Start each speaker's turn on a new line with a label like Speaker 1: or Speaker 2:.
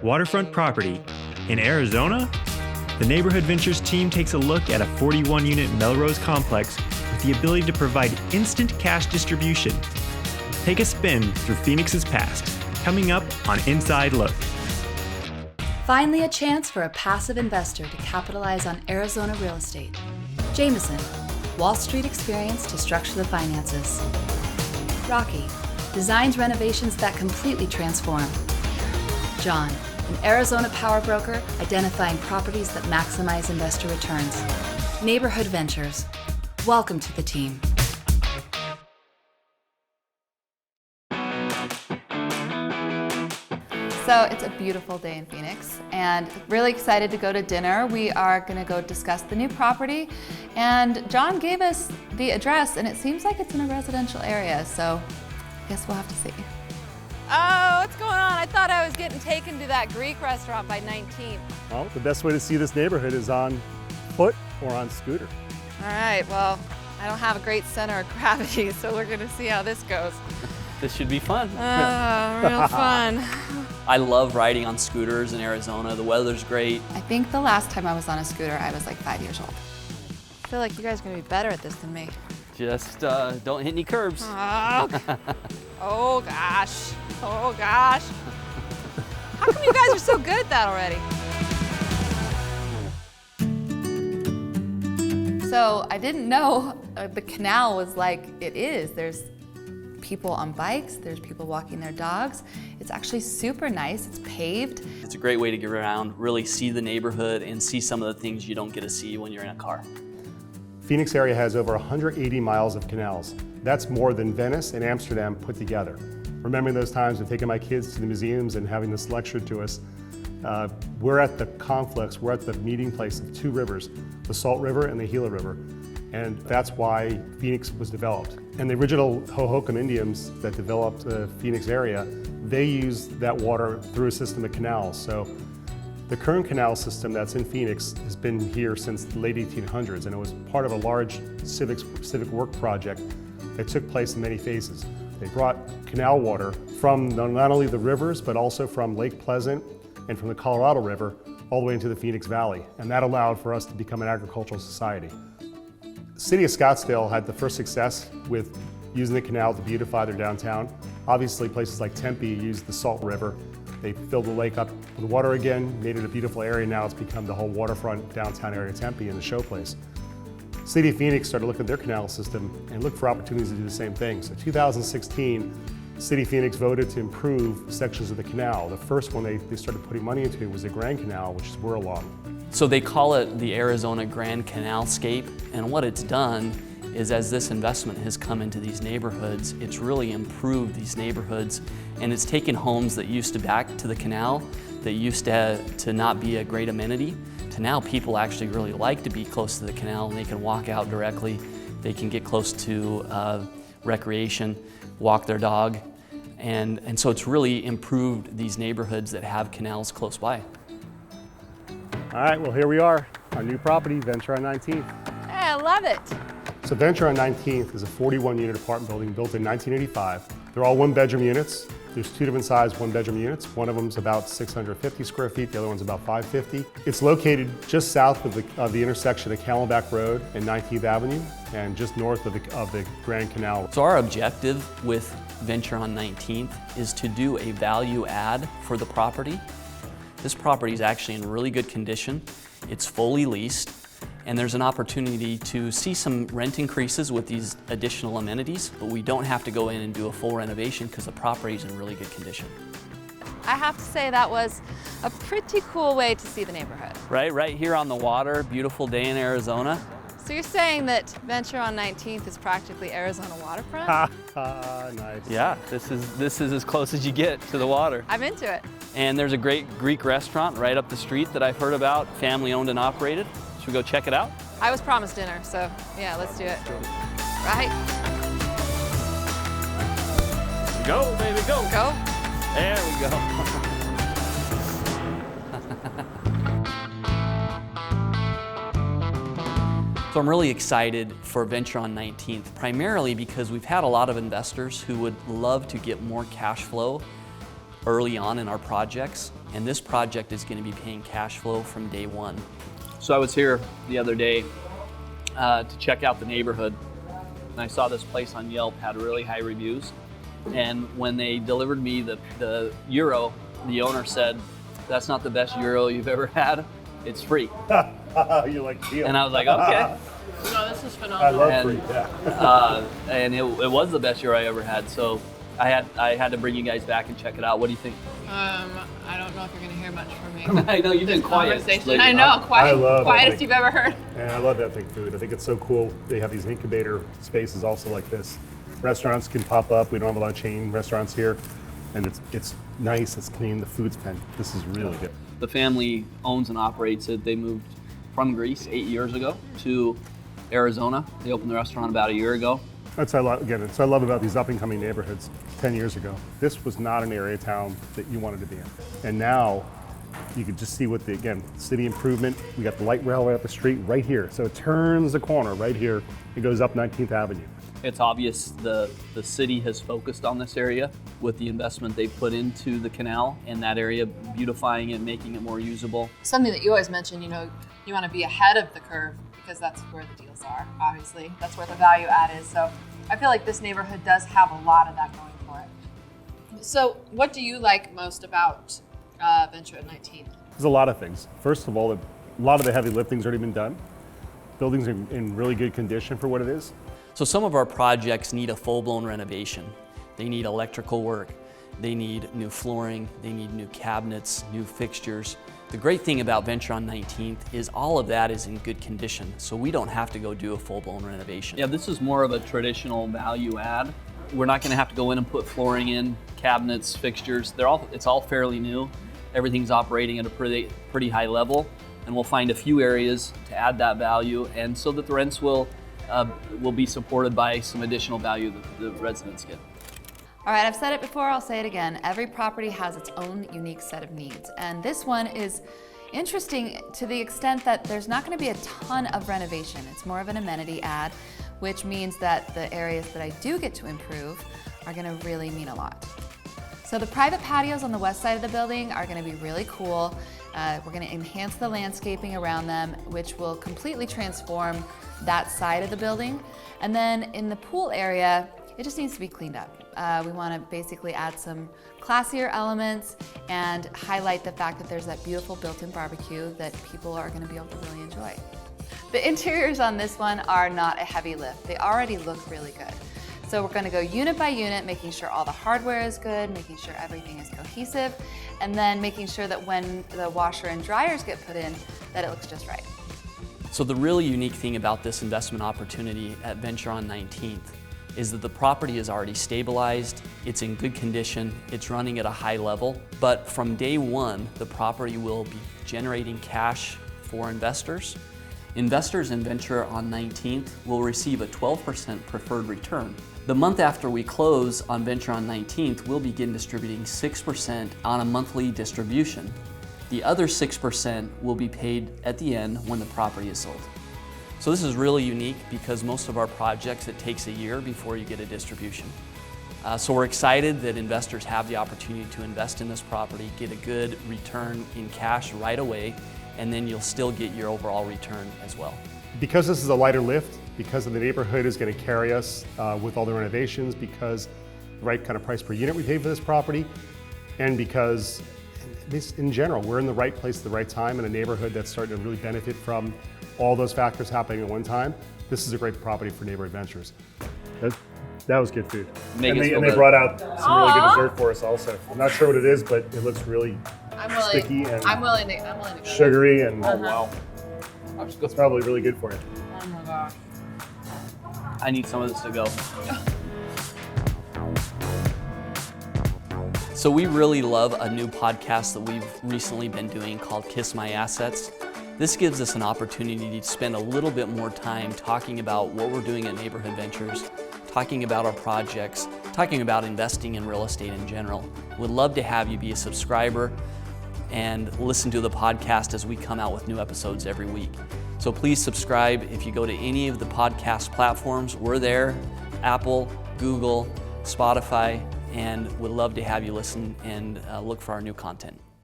Speaker 1: Waterfront property in Arizona? The Neighborhood Ventures team takes a look at a 41-unit Melrose complex with the ability to provide instant cash distribution. Take a spin through Phoenix's past, coming up on Inside Look.
Speaker 2: Finally, a chance for a passive investor to capitalize on Arizona real estate. Jameson, Wall Street experience to structure the finances. Rocky, designs renovations that completely transform. John, an Arizona power broker identifying properties that maximize investor returns. Neighborhood Ventures, welcome to the team.
Speaker 3: So it's a beautiful day in Phoenix and really excited to go to dinner. We are going to go discuss the new property, and John gave us the address and it seems like it's in a residential area, so I guess we'll have to see.
Speaker 4: Oh, what's going on? I thought I was getting taken to that Greek restaurant by 19th.
Speaker 5: Well, the best way to see this neighborhood is on foot or on scooter.
Speaker 4: All right, well, I don't have a great center of gravity, so we're going to see how this goes.
Speaker 6: This should be fun.
Speaker 4: Real fun.
Speaker 6: I love riding on scooters in Arizona. The weather's great.
Speaker 3: I think the last time I was on a scooter, I was like 5 years old.
Speaker 4: I feel like you guys are going to be better at this than me.
Speaker 6: Just don't hit any curbs.
Speaker 4: Oh gosh. Oh gosh. How come you guys are so good at that already?
Speaker 3: So I didn't know the canal was like it is. There's people on bikes, there's people walking their dogs. It's actually super nice, it's paved.
Speaker 6: It's a great way to get around, really see the neighborhood and see some of the things you don't get to see when you're in a car.
Speaker 5: Phoenix area has over 180 miles of canals. That's more than Venice and Amsterdam put together. Remembering those times of taking my kids to the museums and having this lectured to us, we're at the conflux, we're at the meeting place of two rivers, the Salt River and the Gila River. And that's why Phoenix was developed. And the original Hohokam Indians that developed the Phoenix area, they used that water through a system of canals. So the current canal system that's in Phoenix has been here since the late 1800s, and it was part of a large civic work project that took place in many phases. They brought canal water from not only the rivers, but also from Lake Pleasant and from the Colorado River all the way into the Phoenix Valley. And that allowed for us to become an agricultural society. The city of Scottsdale had the first success with using the canal to beautify their downtown. Obviously, places like Tempe used the Salt River. They filled the lake up with water again, made it a beautiful area. Now it's become the whole waterfront downtown area of Tempe and the showplace. City of Phoenix started looking at their canal system and looked for opportunities to do the same thing. So 2016, City of Phoenix voted to improve sections of the canal. The first one they started putting money into was the Grand Canal, which is we're along.
Speaker 6: So they call it the Arizona Grand Canal scape, and what it's done is as this investment has come into these neighborhoods, it's really improved these neighborhoods, and it's taken homes that used to back to the canal, that used to not be a great amenity, to now people actually really like to be close to the canal, and they can walk out directly, they can get close to recreation, walk their dog, and so it's really improved these neighborhoods that have canals close by.
Speaker 5: All right, well here we are, our new property, Venture on 19th.
Speaker 4: Hey, I love it.
Speaker 5: So Venture on 19th is a 41-unit apartment building built in 1985. They're all one-bedroom units. There's two different size one-bedroom units. One of them's about 650 square feet, the other one's about 550. It's located just south of the intersection of Camelback Road and 19th Avenue, and just north of the Grand Canal.
Speaker 6: So our objective with Venture on 19th is to do a value add for the property. This property is actually in really good condition. It's fully leased, and there's an opportunity to see some rent increases with these additional amenities, but we don't have to go in and do a full renovation because the property is in really good condition.
Speaker 4: I have to say that was a pretty cool way to see the neighborhood.
Speaker 6: Right here on the water, beautiful day in Arizona.
Speaker 4: So you're saying that Venture on 19th is practically Arizona waterfront?
Speaker 5: Nice.
Speaker 6: Yeah, this is as close as you get to the water.
Speaker 4: I'm into it.
Speaker 6: And there's a great Greek restaurant right up the street that I've heard about, family owned and operated. Should we go check it out?
Speaker 4: I was promised dinner, so yeah, let's do it. Right?
Speaker 6: Go, baby, go.
Speaker 4: Go.
Speaker 6: There we go. So I'm really excited for Venture on 19th, primarily because we've had a lot of investors who would love to get more cash flow early on in our projects. and this project is going to be paying cash flow from day one.
Speaker 7: So I was here the other day to check out the neighborhood, and I saw this place on Yelp had really high reviews. And when they delivered me the gyro, the owner said, "That's not the best gyro you've ever had. It's free."
Speaker 5: You like deal.
Speaker 7: And I was like, okay.
Speaker 4: No, this is
Speaker 5: I
Speaker 4: phenomenal.
Speaker 5: love
Speaker 7: And,
Speaker 5: free, yeah.
Speaker 7: And it was the best gyro I ever had. So I had to bring you guys back and check it out. What do you think?
Speaker 4: I don't know if you're going to hear much from me.
Speaker 7: I know you've been quiet.
Speaker 4: Conversation.
Speaker 7: lately.
Speaker 4: I know,
Speaker 5: love
Speaker 4: quietest
Speaker 5: it.
Speaker 4: you've ever heard.
Speaker 5: And I love ethnic food. I think it's so cool. They have these incubator spaces also like this. Restaurants can pop up. We don't have a lot of chain restaurants here. And it's nice, it's clean, the food's this is really good.
Speaker 7: The family owns and operates it. They moved from Greece 8 years ago to Arizona. They opened the restaurant about a year ago.
Speaker 5: That's what I love, again, it's what I love about these up and coming neighborhoods 10 years ago. This was not an area of town that you wanted to be in. And now you can just see what city improvement. We got the light rail right up the street right here. So it turns the corner right here. It goes up 19th Avenue.
Speaker 7: It's obvious the city has focused on this area with the investment they put into the canal and that area, beautifying it, making it more usable.
Speaker 4: Something that you always mention, you want to be ahead of the curve because that's where the deals are, obviously. That's where the value add is. So I feel like this neighborhood does have a lot of that going for it. So what do you like most about Ventura at 19th?
Speaker 5: There's a lot of things. First of all, a lot of the heavy lifting's already been done. Buildings are in really good condition for what it is.
Speaker 6: So some of our projects need a full-blown renovation. They need electrical work, they need new flooring, they need new cabinets, new fixtures. The great thing about Venture on 19th is all of that is in good condition, so we don't have to go do a full-blown renovation.
Speaker 7: Yeah, this is more of a traditional value add. We're not going to have to go in and put flooring in, cabinets, fixtures. It's all fairly new. Everything's operating at a pretty high level, and we'll find a few areas to add that value, and so that the rents will be supported by some additional value that the residents get.
Speaker 3: All right, I've said it before, I'll say it again. Every property has its own unique set of needs. And this one is interesting to the extent that there's not gonna be a ton of renovation. It's more of an amenity add, which means that the areas that I do get to improve are gonna really mean a lot. So the private patios on the west side of the building are gonna be really cool. We're gonna enhance the landscaping around them, which will completely transform that side of the building. And then in the pool area, it just needs to be cleaned up. We want to basically add some classier elements and highlight the fact that there's that beautiful built-in barbecue that people are going to be able to really enjoy. The interiors on this one are not a heavy lift. They already look really good. So we're going to go unit by unit, making sure all the hardware is good, making sure everything is cohesive, and then making sure that when the washer and dryers get put in, that it looks just right.
Speaker 6: So the really unique thing about this investment opportunity at Venture on 19th is that the property is already stabilized, it's in good condition, it's running at a high level, but from day one, the property will be generating cash for investors. Investors in Venture on 19th will receive a 12% preferred return. The month after we close on Venture on 19th, we'll begin distributing 6% on a monthly distribution. The other 6% will be paid at the end when the property is sold. So this is really unique because most of our projects, it takes a year before you get a distribution. So we're excited that investors have the opportunity to invest in this property, get a good return in cash right away, and then you'll still get your overall return as well.
Speaker 5: Because this is a lighter lift, because of the neighborhood is going to carry us with all the renovations, because the right kind of price per unit we pay for this property, and because in general, we're in the right place at the right time in a neighborhood that's starting to really benefit from all those factors happening at one time. This is a great property for neighborhood ventures. That was good food. And they brought out some really good dessert for us also. I'm not sure what it is, but it looks really sticky and
Speaker 4: I'm willing to go.
Speaker 5: sugary, and
Speaker 7: Wow.
Speaker 5: it's probably really good for you.
Speaker 4: Oh my gosh.
Speaker 7: I need some of this to go.
Speaker 6: So we really love a new podcast that we've recently been doing called Kiss My Assets. This gives us an opportunity to spend a little bit more time talking about what we're doing at Neighborhood Ventures, talking about our projects, talking about investing in real estate in general. We'd love to have you be a subscriber and listen to the podcast as we come out with new episodes every week. So please subscribe. If you go to any of the podcast platforms, we're there, Apple, Google, Spotify, and would love to have you listen and look for our new content.